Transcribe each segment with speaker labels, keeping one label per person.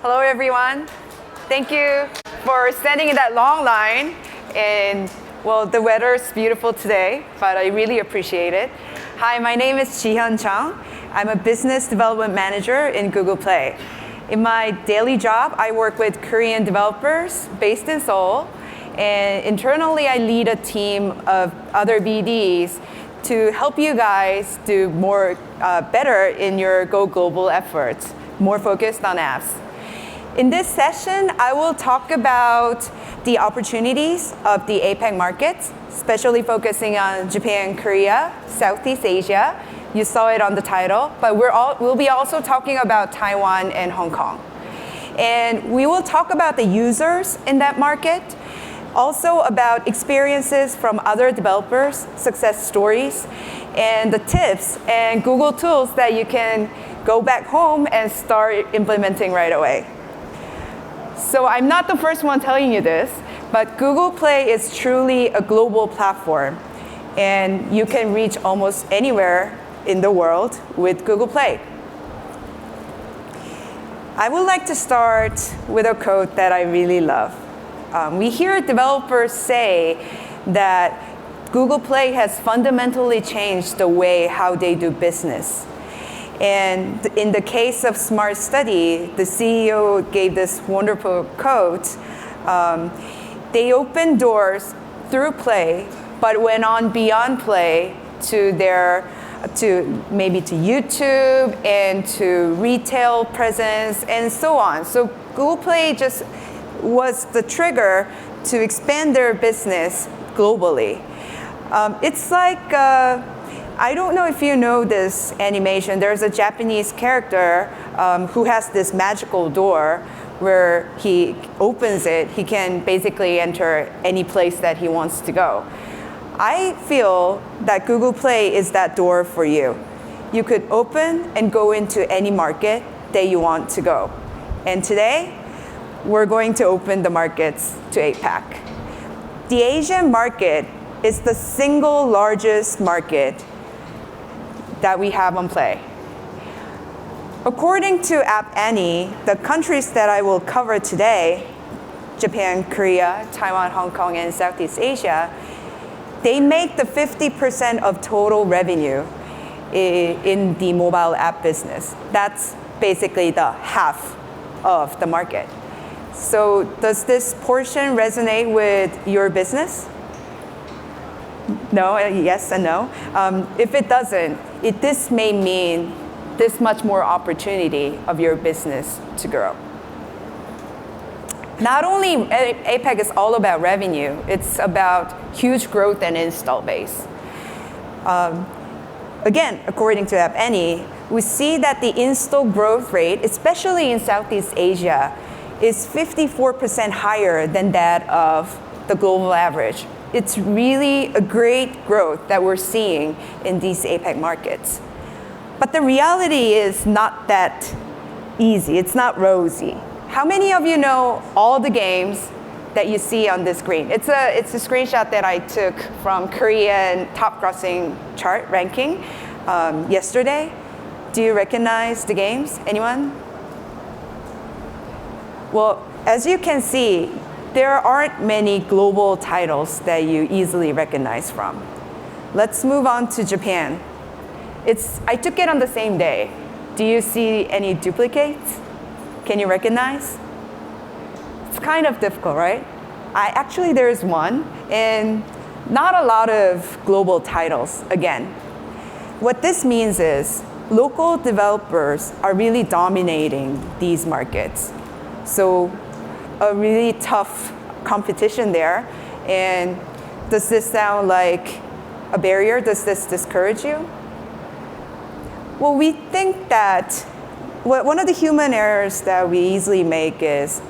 Speaker 1: Hello, everyone. Thank you for standing in that long line. And well, the weather is beautiful today, but I really appreciate it. Hi, my name is Jihyun Chung. I'm a business development manager in Google Play. In my daily job, I work with Korean developers based in Seoul. And internally, I lead a team of other BDs to help you guys do more better in your Go Global efforts, more focused on apps. In this session, I will talk about the opportunities of the APAC markets, especially focusing on Japan, Korea, Southeast Asia. You saw it on the title, but we'll be also talking about Taiwan and Hong Kong. And we will talk about the users in that market, also about experiences from other developers, success stories, and the tips and Google tools that you can go back home and start implementing right away. So I'm not the first one telling you this, but Google Play is truly a global platform, and you can reach almost anywhere in the world with Google Play. I would like to start with a quote that I really love. We hear developers say that Google Play has fundamentally changed the way how they do business. And in the case of Smart Study, the CEO gave this wonderful quote. They opened doors through Play, but went on beyond Play to maybe to YouTube and to retail presence and so on. So Google Play just was the trigger to expand their business globally. It's like, I don't know if you know this animation. There's a Japanese character who has this magical door where he opens it. He can basically enter any place that he wants to go. I feel that Google Play is that door for you. You could open and go into any market that you want to go. And today, we're going to open the markets to APAC. The Asian market is the single largest market that we have on Play. According to App Annie, the countries that I will cover today, Japan, Korea, Taiwan, Hong Kong, and Southeast Asia, they make the 50% of total revenue in the mobile app business. That's basically the half of the market. So does this portion resonate with your business? No, yes and no. If it doesn't, this may mean this much more opportunity of your business to grow. Not only APAC is all about revenue, it's about huge growth and install base. Again, according to App Annie, we see that the install growth rate, especially in Southeast Asia, is 54% higher than that of the global average. It's really a great growth that we're seeing in these APAC markets. But the reality is not that easy. It's not rosy. How many of you know all the games that you see on this screen? It's a screenshot that I took from Korean top grossing chart ranking yesterday. Do you recognize the games? Anyone? Well, as you can see, there aren't many global titles that you easily recognize from. Let's move on to Japan. I took it on the same day. Do you see any duplicates? Can you recognize? It's kind of difficult, right? Actually, there is one, and not a lot of global titles, again. What this means is local developers are really dominating these markets. So a really tough competition there. And does this sound like a barrier? Does this discourage you? Well, we think that one of the human errors that we easily make is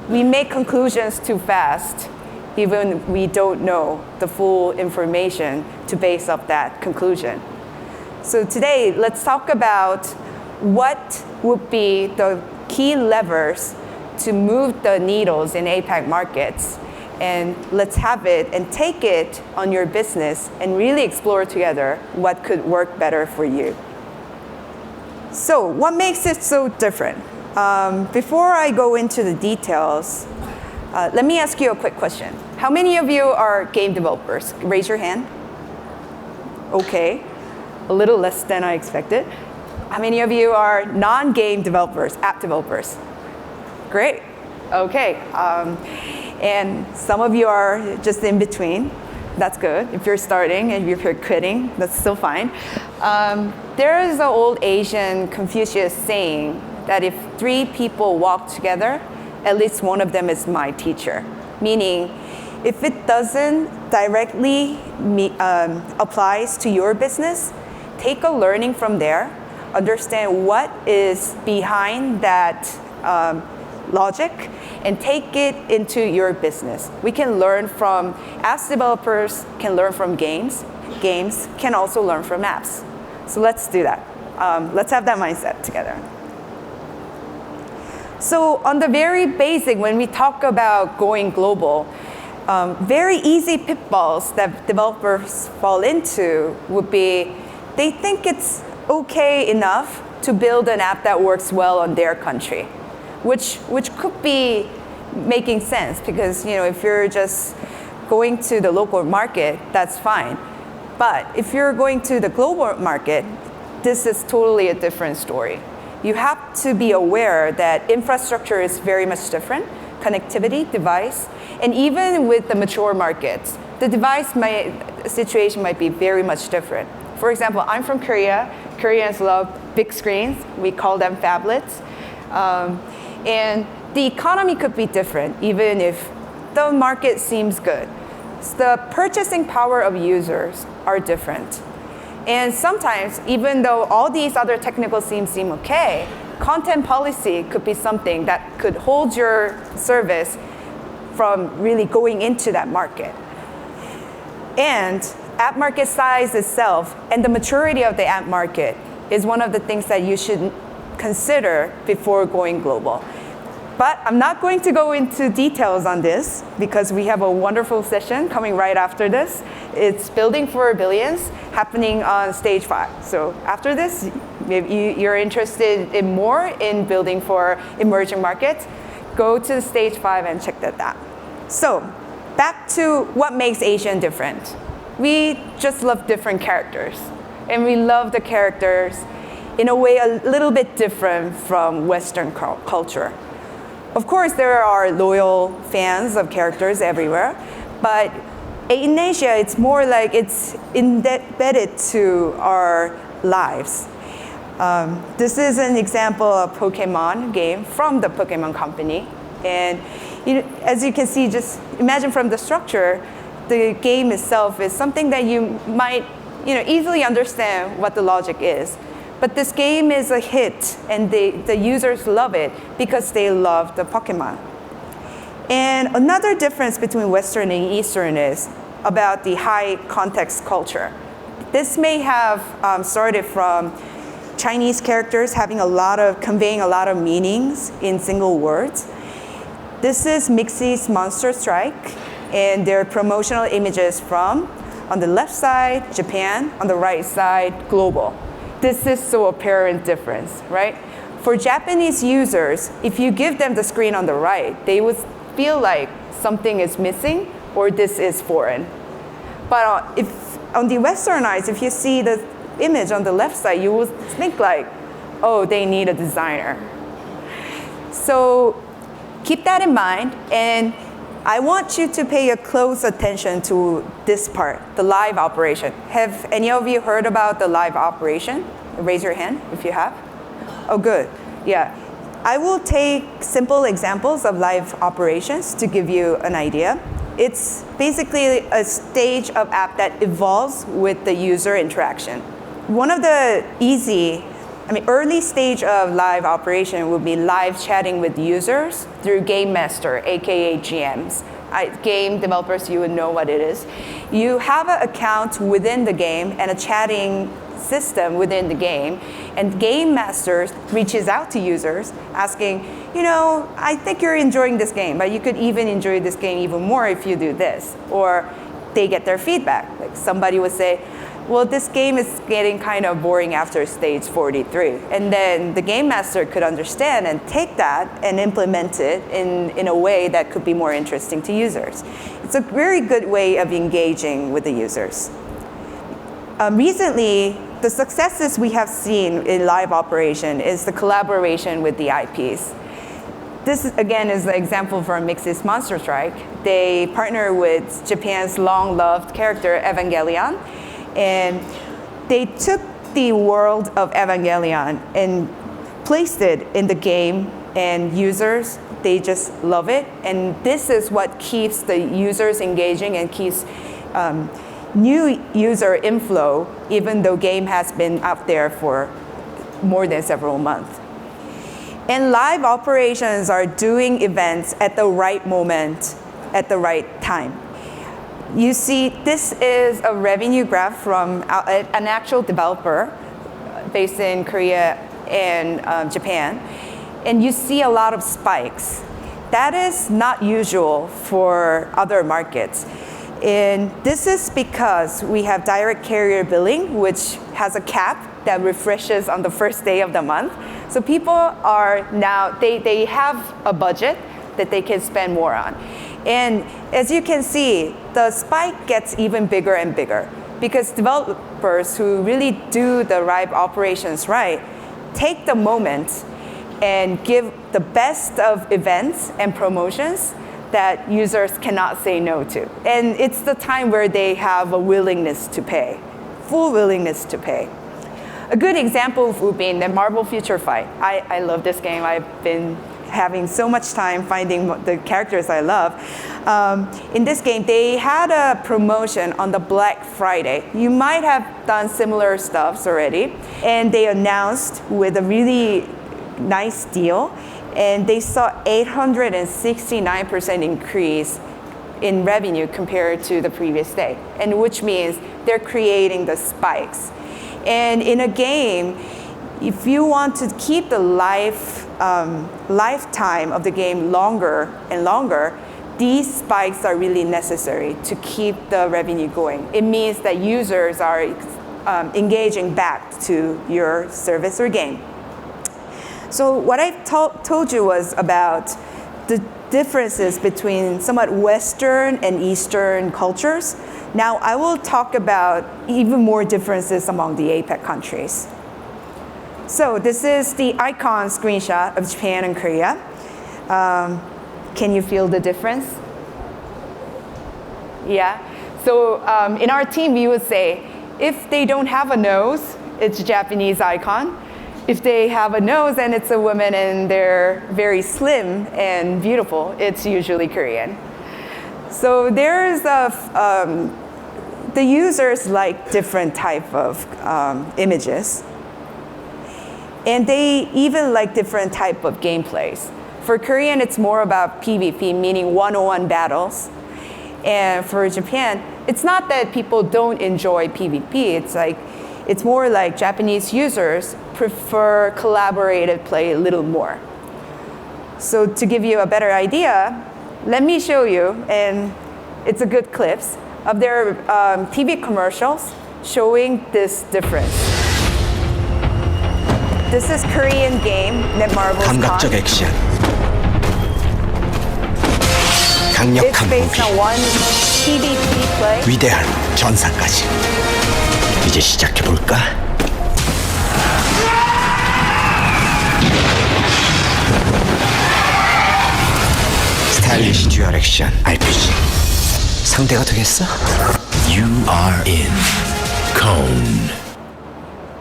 Speaker 1: we make conclusions too fast, even we don't know the full information to base up that conclusion. So today, let's talk about what would be the key levers to move the needles in APAC markets. And let's have it and take it on your business and really explore together what could work better for you. So what makes it so different? Before I go into the details, let me ask you a quick question. How many of you are game developers? Raise your hand. Okay, a little less than I expected. How many of you are non-game developers, app developers? Great, okay. And some of you are just in between. That's good. If you're starting and if you're quitting, that's still fine. There is an old Asian Confucius saying that if 3 people walk together, at least one of them is my teacher. Meaning, if it doesn't directly applies to your business, take a learning from there, understand what is behind that logic, and take it into your business. We can learn from, apps developers can learn from games. Games can also learn from apps. So let's do that. Let's have that mindset together. So on the very basic, when we talk about going global, very easy pitfalls that developers fall into would be, they think it's okay enough to build an app that works well on their country, which could be making sense because if you're just going to the local market, that's fine. But if you're going to the global market, this is totally a different story. You have to be aware that infrastructure is very much different, connectivity, device, and even with the mature markets, the device situation might be very much different. For example, I'm from Korea. Koreans love big screens. We call them phablets. And the economy could be different, even if the market seems good. So the purchasing power of users are different. And sometimes, even though all these other technical themes seem okay, content policy could be something that could hold your service from really going into that market. And app market size itself and the maturity of the app market is one of the things that you should consider before going global. But I'm not going to go into details on this because we have a wonderful session coming right after this. It's Building for Billions, happening on stage 5. So after this, if you're interested in more in building for emerging markets, go to stage 5 and check that out. So back to what makes Asian different. We just love different characters. And we love the characters in a way a little bit different from Western culture. Of course, there are loyal fans of characters everywhere, but in Asia, it's more like it's embedded to our lives. This is an example of Pokemon game from the Pokemon company. And as you can see, just imagine from the structure, the game itself is something that you might easily understand what the logic is. But this game is a hit, and the users love it because they love the Pokemon. And another difference between Western and Eastern is about the high context culture. This may have started from Chinese characters conveying a lot of meanings in single words. This is Mixie's Monster Strike, and their promotional images from, on the left side, Japan, on the right side, global. This is so apparent difference, right? For Japanese users, if you give them the screen on the right, they would feel like something is missing or this is foreign. But if on the Western eyes, if you see the image on the left side, you would think like, oh, they need a designer. So keep that in mind, and I want you to pay a close attention to this part, the live operation. Have any of you heard about the live operation? Raise your hand if you have. Oh, good. Yeah. I will take simple examples of live operations to give you an idea. It's basically a stage of app that evolves with the user interaction. One of the early stage of live operation would be live chatting with users through Game Master, aka GMs. Game developers, you would know what it is. You have an account within the game and a chatting system within the game, and Game Master reaches out to users asking, I think you're enjoying this game, but you could even enjoy this game even more if you do this. Or they get their feedback. Like somebody would say, well, this game is getting kind of boring after stage 43. And then the game master could understand and take that and implement it in a way that could be more interesting to users. It's a very good way of engaging with the users. Recently, the successes we have seen in live operation is the collaboration with the IPs. This, again, is an example from Mix's Monster Strike. They partner with Japan's long-loved character, Evangelion, and they took the world of Evangelion and placed it in the game, and users, they just love it. And this is what keeps the users engaging and keeps new user inflow, even though game has been out there for more than several months. And live operations are doing events at the right moment, at the right time. You see, this is a revenue graph from an actual developer based in Korea and Japan. And you see a lot of spikes. That is not usual for other markets. And this is because we have direct carrier billing, which has a cap that refreshes on the first day of the month. So people are now, they have a budget that they can spend more on. And as you can see, the spike gets even bigger and bigger because developers who really do the live operations right take the moment and give the best of events and promotions that users cannot say no to. And it's the time where they have a willingness to pay, full willingness to pay. A good example would be in the Marvel Future Fight. I love this game. I've been having so much time finding the characters I love. In this game, they had a promotion on the Black Friday. You might have done similar stuffs already. And they announced with a really nice deal, and they saw 869% increase in revenue compared to the previous day, and which means they're creating the spikes. And in a game, if you want to keep the lifetime of the game longer and longer, these spikes are really necessary to keep the revenue going. It means that users are engaging back to your service or game. So what I told you was about the differences between somewhat Western and Eastern cultures. Now I will talk about even more differences among the APEC countries. So this is the icon screenshot of Japan and Korea. Can you feel the difference? Yeah. So in our team, we would say, if they don't have a nose, it's a Japanese icon. If they have a nose and it's a woman and they're very slim and beautiful, it's usually Korean. So there's the users like different type of images. And they even like different type of gameplays. For Korean, it's more about PvP, meaning one-on-one battles. And for Japan, it's not that people don't enjoy PvP. It's more like Japanese users prefer collaborative play a little more. So to give you a better idea, let me show you, and it's a good clips, of their TV commercials showing this difference. This is Korean game, Netmarbles
Speaker 2: 감각적 액션, 강력한
Speaker 1: It's based
Speaker 2: 무기,
Speaker 1: on one PvP play.
Speaker 2: 위대한 전사까지. 이제 시작해볼까? 스타일리시 듀얼 액션 RPG. 상대가 되겠어? You are in Cone.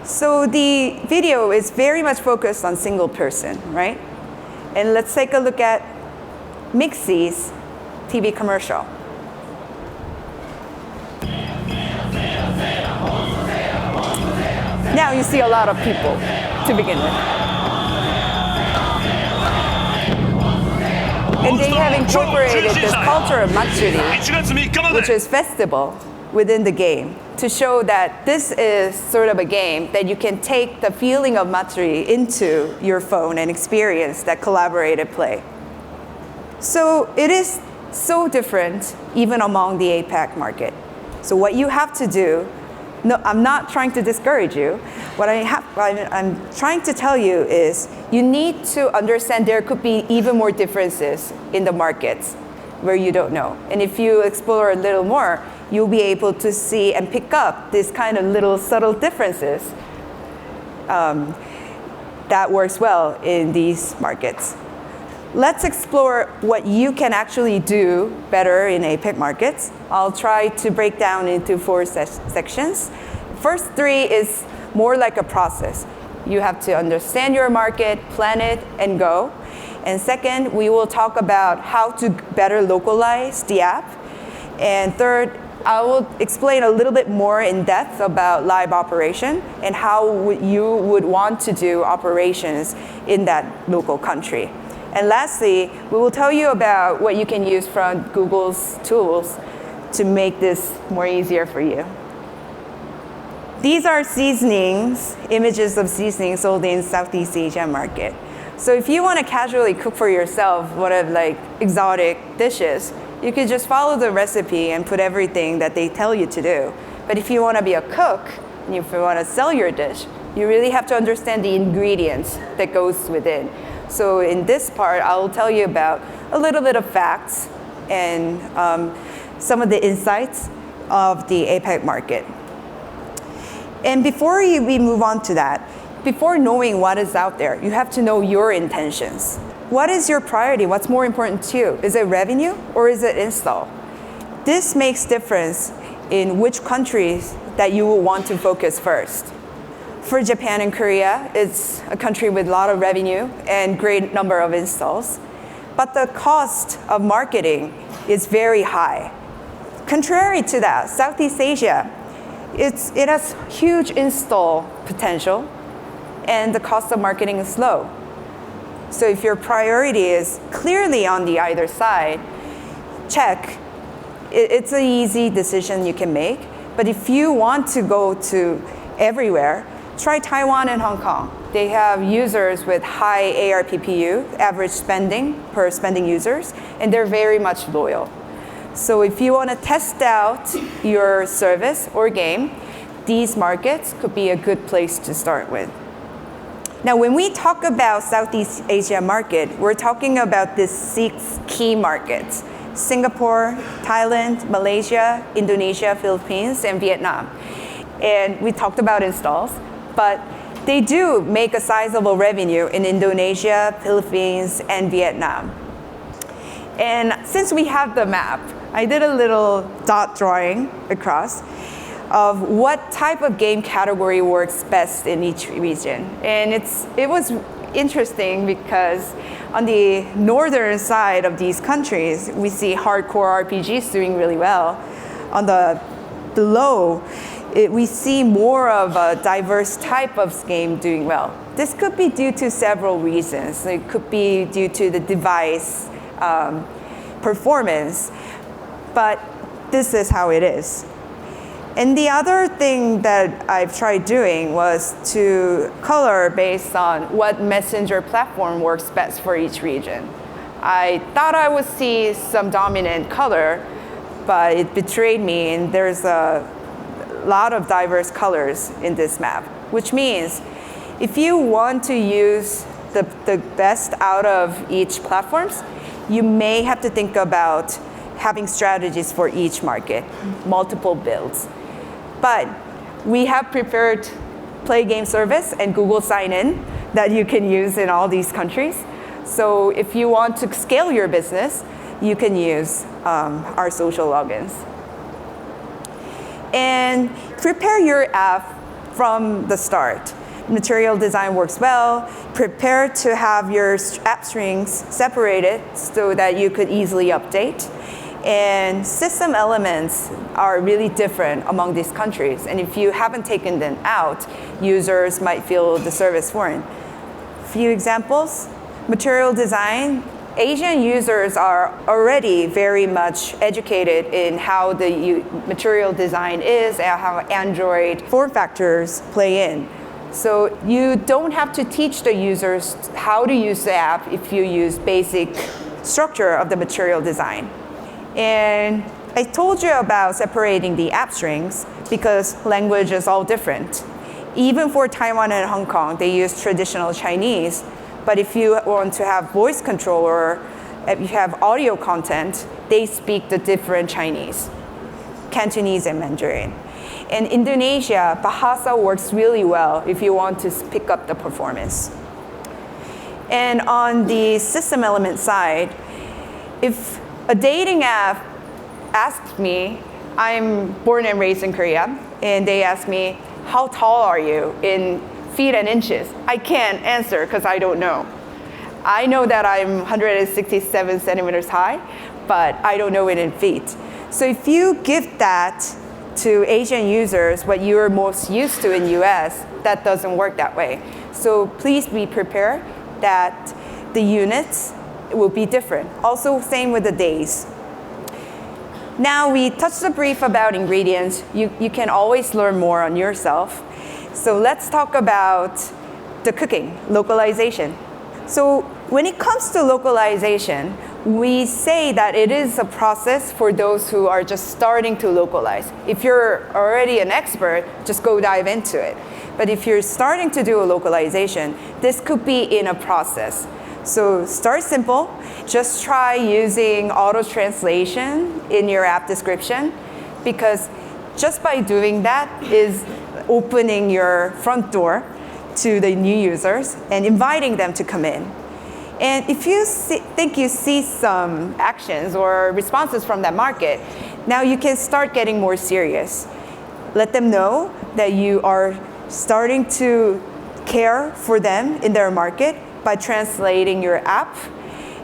Speaker 1: So the video is very much focused on single person, right? And let's take a look at Mixie's TV commercial. Now you see a lot of people to begin with. And they have incorporated this culture of Matsuri, which is festival, within the game to show that this is sort of a game that you can take the feeling of Matsuri into your phone and experience that collaborative play. So it is so different even among the APAC market. So what you have to do No, I'm not trying to discourage you. What I'm trying to tell you is you need to understand there could be even more differences in the markets where you don't know. And if you explore a little more, you'll be able to see and pick up these kind of little subtle differences that works well in these markets. Let's explore what you can actually do better in APAC markets. I'll try to break down into 4 sections. First 3 is more like a process. You have to understand your market, plan it, and go. And second, we will talk about how to better localize the app. And third, I will explain a little bit more in depth about live operation and how you would want to do operations in that local country. And lastly, we will tell you about what you can use from Google's tools to make this more easier for you. These are seasonings, images of seasonings sold in Southeast Asia market. So if you want to casually cook for yourself one of like exotic dishes, you could just follow the recipe and put everything that they tell you to do. But if you want to be a cook, and if you want to sell your dish, you really have to understand the ingredients that goes within. So in this part, I'll tell you about a little bit of facts and some of the insights of the APAC market. And before we move on to that, before knowing what is out there, you have to know your intentions. What is your priority? What's more important to you? Is it revenue or is it install? This makes difference in which countries that you will want to focus first. For Japan and Korea, it's a country with a lot of revenue and great number of installs. But the cost of marketing is very high. Contrary to that, Southeast Asia, it has huge install potential and the cost of marketing is low. So if your priority is clearly on the either side, check. It's an easy decision you can make. But if you want to go to everywhere, try Taiwan and Hong Kong. They have users with high ARPPU, average spending per spending users, and they're very much loyal. So if you want to test out your service or game, these markets could be a good place to start with. Now, when we talk about Southeast Asia market, we're talking about these 6 key markets: Singapore, Thailand, Malaysia, Indonesia, Philippines, and Vietnam. And we talked about installs, but they do make a sizable revenue in Indonesia, Philippines, and Vietnam. And since we have the map, I did a little dot drawing across of what type of game category works best in each region. And it was interesting because on the northern side of these countries, we see hardcore RPGs doing really well. On the below, we see more of a diverse type of game doing well. This could be due to several reasons. It could be due to the device performance, but this is how it is. And the other thing that I've tried doing was to color based on what messenger platform works best for each region. I thought I would see some dominant color, but it betrayed me, and there's a lot of diverse colors in this map, which means if you want to use the best out of each platforms, you may have to think about having strategies for each market, multiple builds. But we have prepared Play Game Service and Google Sign-In that you can use in all these countries. So if you want to scale your business, you can use our social logins. And prepare your app from the start. Material design works well. Prepare to have your app strings separated so that you could easily update. And system elements are really different among these countries. And if you haven't taken them out, users might feel the service foreign. Few examples: material design. Asian users are already very much educated in how the material design is and how Android form factors play in. So you don't have to teach the users how to use the app if you use basic structure of the material design. And I told you about separating the app strings because language is all different. Even for Taiwan and Hong Kong, they use traditional Chinese. But if you want to have voice control or if you have audio content, they speak the different Chinese, Cantonese and Mandarin. In Indonesia, Bahasa works really well if you want to pick up the performance. And on the system element side, if a dating app asks me, I'm born and raised in Korea, and they ask me, how tall are you in feet and inches? I can't answer because I don't know. I know that I'm 167 centimeters high, but I don't know it in feet. So if you give that to Asian users, what you're most used to in US, that doesn't work that way. So please be prepared that the units will be different. Also, same with the days. Now we touched a brief about ingredients. You can always learn more on yourself. So let's talk about the cooking, localization. So when it comes to localization, we say that it is a process for those who are just starting to localize. If you're already an expert, just go dive into it. But if you're starting to do a localization, this could be in a process. So start simple. Just try using auto translation in your app description, because just by doing that is opening your front door to the new users and inviting them to come in. And if you think you see some actions or responses from that market, now you can start getting more serious. Let them know that you are starting to care for them in their market by translating your app.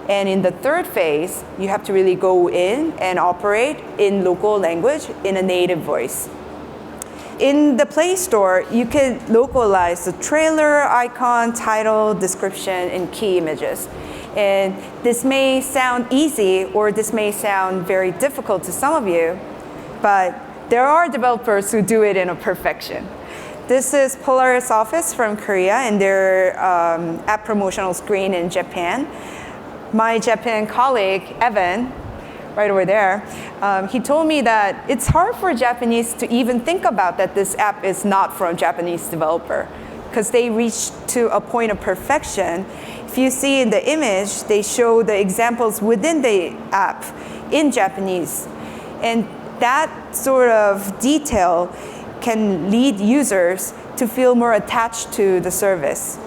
Speaker 1: And in the third phase, you have to really go in and operate in local language in a native voice. In the Play Store, you can localize the trailer, icon, title, description, and key images. And this may sound easy, or this may sound very difficult to some of you, but there are developers who do it in a perfection. This is Polaris Office from Korea and their app promotional screen in Japan. My Japan colleague, Evan, right over there, he told me that it's hard for Japanese to even think about that this app is not from a Japanese developer, because they reached to a point of perfection. If you see in the image, they show the examples within the app in Japanese. And that sort of detail can lead users to feel more attached to the service.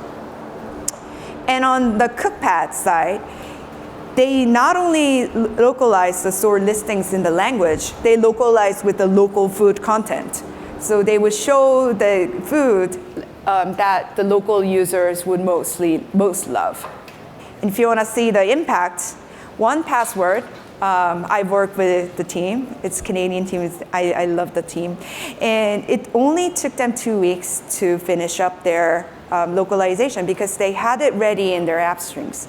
Speaker 1: And on the cookpad side, they not only localize the store listings in the language, they localize with the local food content. So they would show the food that the local users would most love. And if you want to see the impact, 1Password, I've worked with the team. It's a Canadian team. I love the team. And it only took them 2 weeks to finish up their localization because they had it ready in their app strings.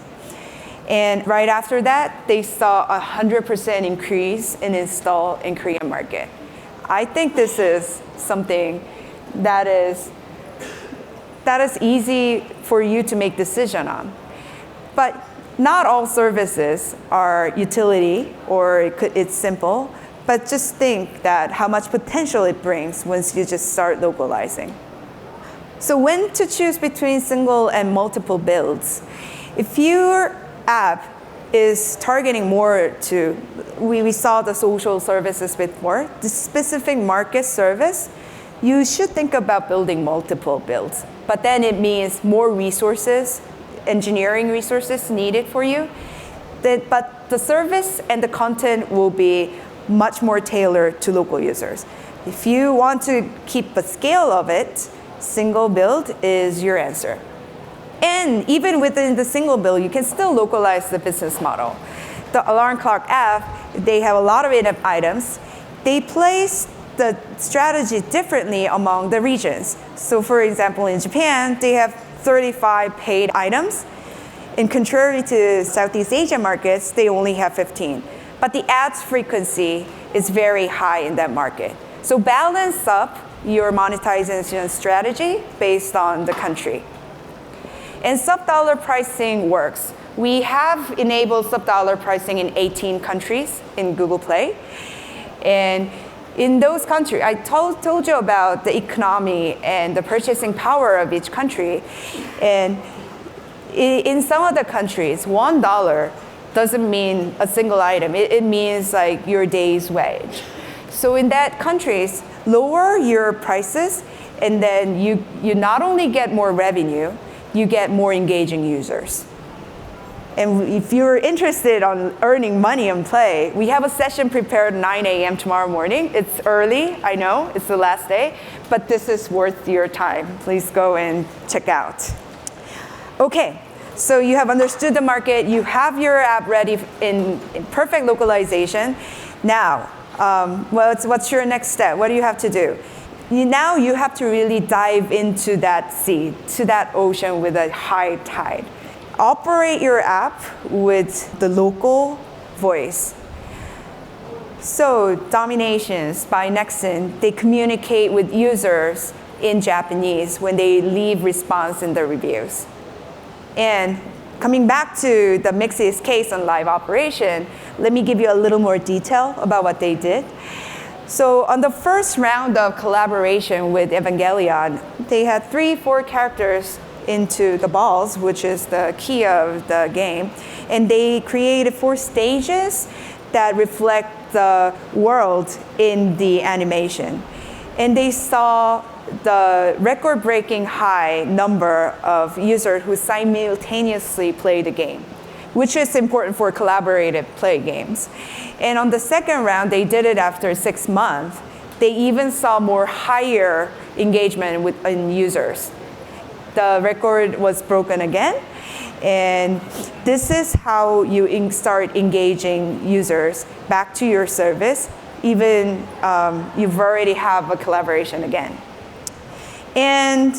Speaker 1: And right after that, they saw a 100% increase in install in Korean market. I think this is something that is easy for you to make decision on. But not all services are utility or it's simple, but just think that how much potential it brings once you just start localizing. So when to choose between single and multiple builds? If your app is targeting more to, we saw the social services before, the specific market service, you should think about building multiple builds. But then it means more resources, engineering resources needed for you. But the service and the content will be much more tailored to local users. If you want to keep the scale of it, single build is your answer. And even within the single build, you can still localize the business model. The alarm clock app, they have a lot of in-app items. They place the strategy differently among the regions. So for example, in Japan, they have 35 paid items. In contrary to Southeast Asian markets, they only have 15. But the ads frequency is very high in that market. So balance up your monetization strategy based on the country. And sub-dollar pricing works. We have enabled sub-dollar pricing in 18 countries in Google Play. And in those countries, I told you about the economy and the purchasing power of each country. And in some of the countries, $1 doesn't mean a single item. It means like your day's wage. So in that countries, lower your prices, and then you not only get more revenue, you get more engaging users. And if you're interested on earning money on Play, we have a session prepared 9 a.m. tomorrow morning. It's early, I know, it's the last day, but this is worth your time. Please go and check out. Okay, so you have understood the market, you have your app ready in perfect localization. Now, what's your next step? What do you have to do? Now you have to really dive into that sea, to that ocean with a high tide. Operate your app with the local voice. So Dominations by Nexon, they communicate with users in Japanese when they leave response in the reviews. And coming back to the Mixie's case on live operation, let me give you a little more detail about what they did. So on the first round of collaboration with Evangelion, they had 3-4 characters into the balls, which is the key of the game. And they created 4 stages that reflect the world in the animation. And they saw the record-breaking high number of users who simultaneously play the game, which is important for collaborative play games. And on the second round, they did it after 6 months. They even saw more higher engagement in users. The record was broken again. And this is how you start engaging users back to your service, even you've already have a collaboration again. And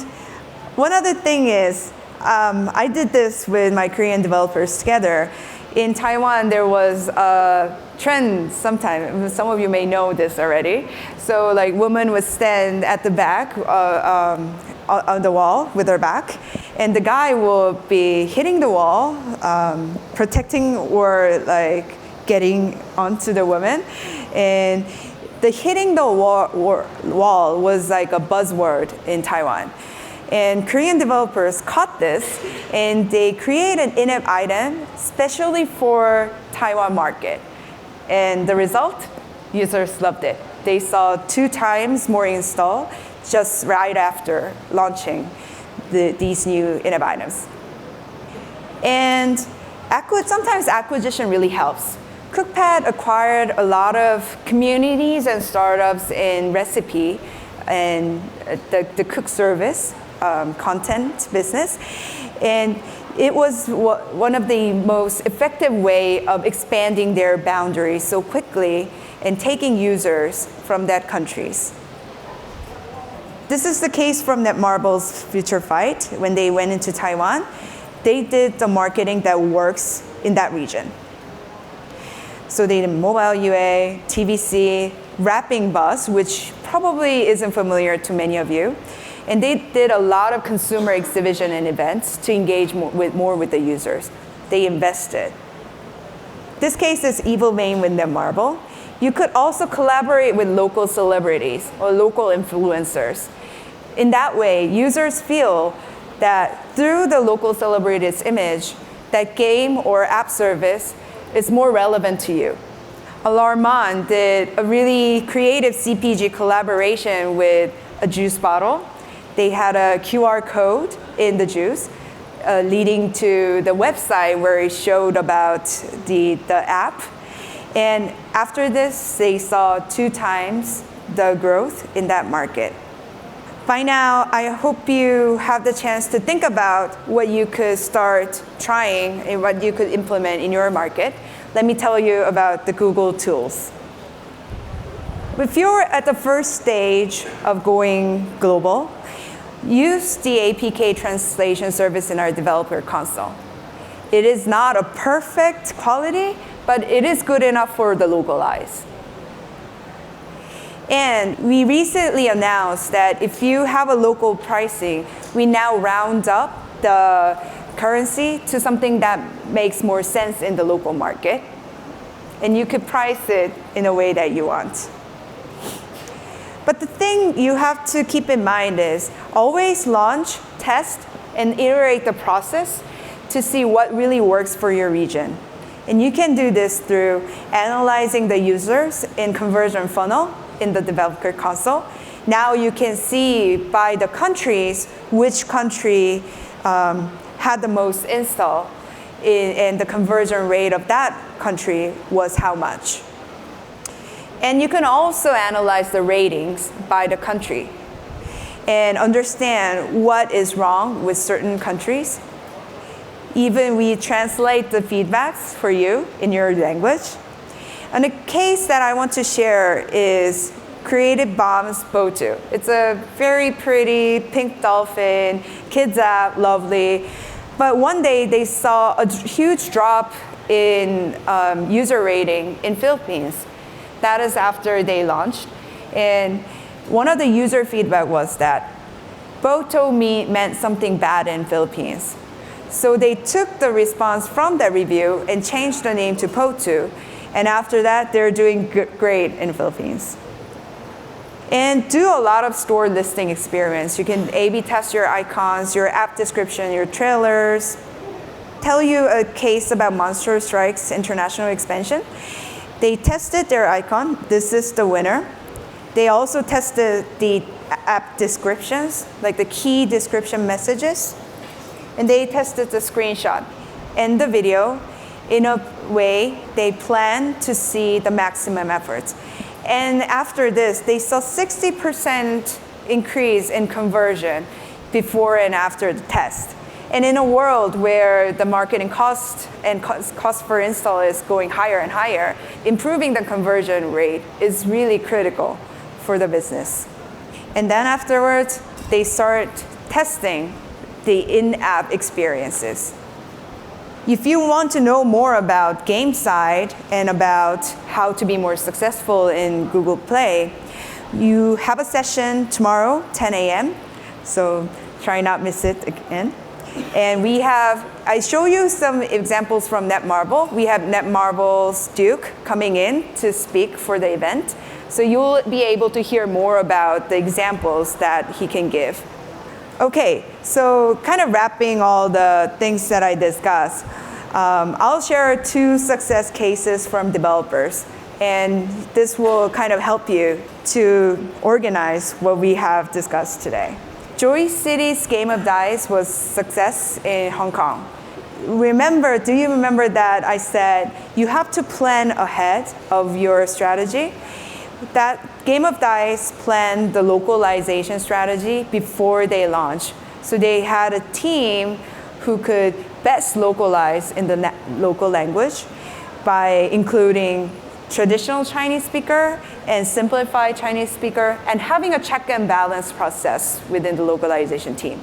Speaker 1: one other thing is, I did this with my Korean developers together. In Taiwan, there was a trend sometime, some of you may know this already. So like women would stand at the back on the wall with their back, and the guy will be hitting the wall, protecting or like getting onto the woman. And the hitting the wall was like a buzzword in Taiwan. And Korean developers caught this, and they created an in-app item specially for Taiwan market. And the result, users loved it. They saw 2 times more install just right after launching these new in-app items. And sometimes acquisition really helps. Cookpad acquired a lot of communities and startups in recipe and the cook service content business. And it was one of the most effective way of expanding their boundaries so quickly and taking users from that countries. This is the case from Netmarble's Future Fight. When they went into Taiwan, they did the marketing that works in that region. So they did mobile UA, TVC, Rapping Bus, which probably isn't familiar to many of you. And they did a lot of consumer exhibition and events to engage more with the users. They invested. This case is Evil Vein with Netmarble. You could also collaborate with local celebrities or local influencers. In that way, users feel that through the local celebrity's image, that game or app service is more relevant to you. Alarman did a really creative CPG collaboration with a juice bottle. They had a QR code in the juice leading to the website where it showed about the app. And after this, they saw 2 times the growth in that market. By now, I hope you have the chance to think about what you could start trying and what you could implement in your market. Let me tell you about the Google tools. If you're at the first stage of going global, use the APK translation service in our developer console. It is not a perfect quality, but it is good enough for the Localize. And we recently announced that if you have a local pricing, we now round up the currency to something that makes more sense in the local market. and you could price it in a way that you want. But the thing you have to keep in mind is always launch, test, and iterate the process to see what really works for your region. And you can do this through analyzing the users in conversion funnel in the developer console. Now you can see by the countries which country had the most install and the conversion rate of that country was how much. And you can also analyze the ratings by the country and understand what is wrong with certain countries. Even we translate the feedbacks for you in your language. And a case that I want to share is Creative Bomb's Botu. It's a very pretty pink dolphin, kids app, lovely. But one day they saw a huge drop in user rating in Philippines. That is after they launched. And one of the user feedback was that Botu meant something bad in Philippines. So they took the response from that review and changed the name to Botu. And after that, they're doing great in Philippines. And do a lot of store listing experiments. You can A/B test your icons, your app description, your trailers. Tell you a case about Monster Strike's international expansion. They tested their icon. This is the winner. They also tested the app descriptions, like the key description messages. And they tested the screenshot and the video. In a way, they plan to see the maximum efforts. And after this, they saw 60% increase in conversion before and after the test. And in a world where the marketing cost and cost per install is going higher and higher, improving the conversion rate is really critical for the business. And then afterwards, they start testing the in-app experiences. If you want to know more about game side and about how to be more successful in Google Play, you have a session tomorrow, 10 a.m. So try not miss it again. And I show you some examples from Netmarble. We have Netmarble's Duke coming in to speak for the event. So you'll be able to hear more about the examples that he can give. Okay, so kind of wrapping all the things that I discussed, I'll share 2 success cases from developers. And this will kind of help you to organize what we have discussed today. Joy City's Game of Dice was success in Hong Kong. Do you remember that I said you have to plan ahead of your strategy? That Game of Dice planned the localization strategy before they launched. So they had a team who could best localize in the local language by including traditional Chinese speaker and simplified Chinese speaker, and having a check and balance process within the localization team.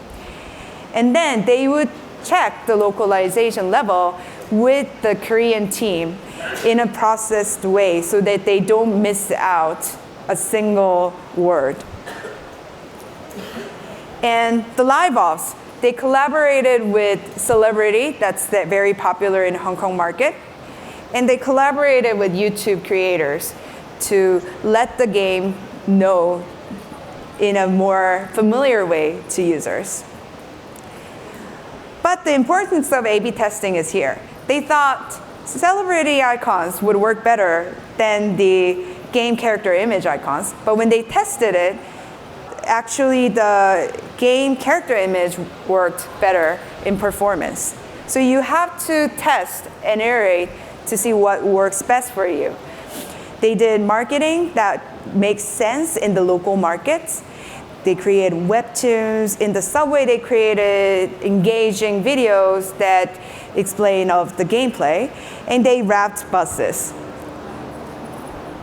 Speaker 1: And then they would check the localization level with the Korean team in a processed way so that they don't miss out a single word. And the live ops, they collaborated with Celebrity, that's very popular in the Hong Kong market. And they collaborated with YouTube creators to let the game know in a more familiar way to users. But the importance of A/B testing is here. They thought Celebrity icons would work better than the game character image icons. But when they tested it, actually the game character image worked better in performance. So you have to test and iterate to see what works best for you. They did marketing that makes sense in the local markets. They created webtoons. In the subway, they created engaging videos that explain of the gameplay, and they wrapped buses.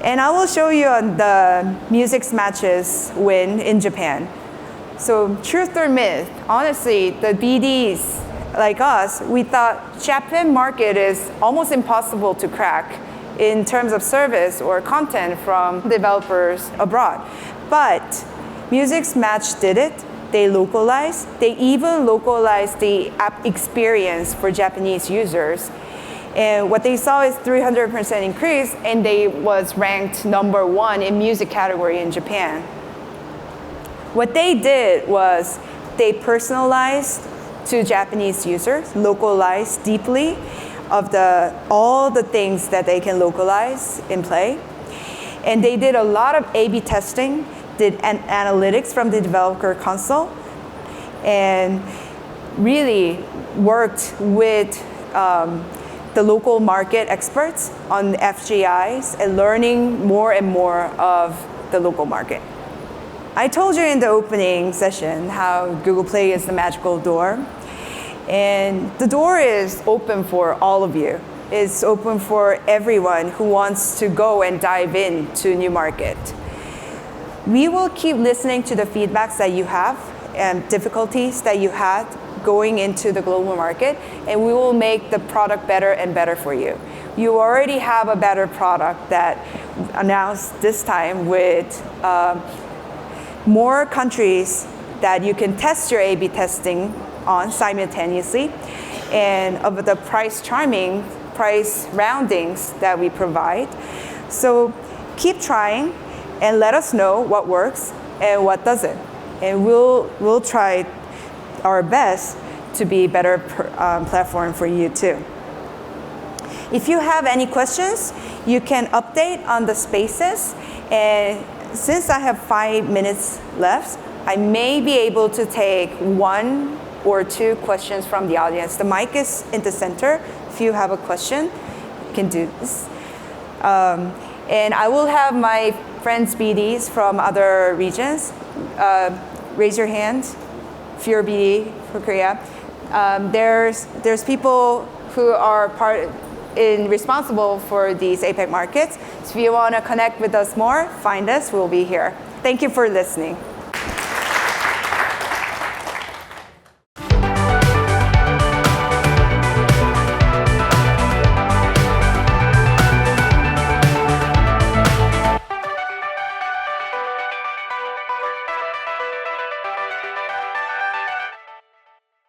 Speaker 1: And I will show you the Music Matches win in Japan. So truth or myth, honestly, the BDs like us, we thought Japan market is almost impossible to crack in terms of service or content from developers abroad. But Music Match did it. They localized. They even localized the app experience for Japanese users. And what they saw is 300% increase, and they was ranked #1 in music category in Japan. What they did was they personalized to Japanese users, localized deeply of all the things that they can localize in Play. And they did a lot of A/B testing, did analytics from the developer console, and really worked with the local market experts on FGIs and learning more and more of the local market. I told you in the opening session how Google Play is the magical door. And the door is open for all of you. It's open for everyone who wants to go and dive into a new market. We will keep listening to the feedbacks that you have and difficulties that you had going into the global market, and we will make the product better and better for you. You already have a better product that announced this time with more countries that you can test your A/B testing on simultaneously, and of the price roundings that we provide. So keep trying and let us know what works and what doesn't. And we'll try our best to be a better platform for you too. If you have any questions, you can update on the spaces. And since I have 5 minutes left, I may be able to take 1 or 2 questions from the audience. The mic is in the center. If you have a question, you can do this. And I will have my friends BDs from other regions. Raise your hand if you're BD for Korea. There's people who are responsible for these APAC markets. So if you want to connect with us more, find us. We'll be here. Thank you for listening.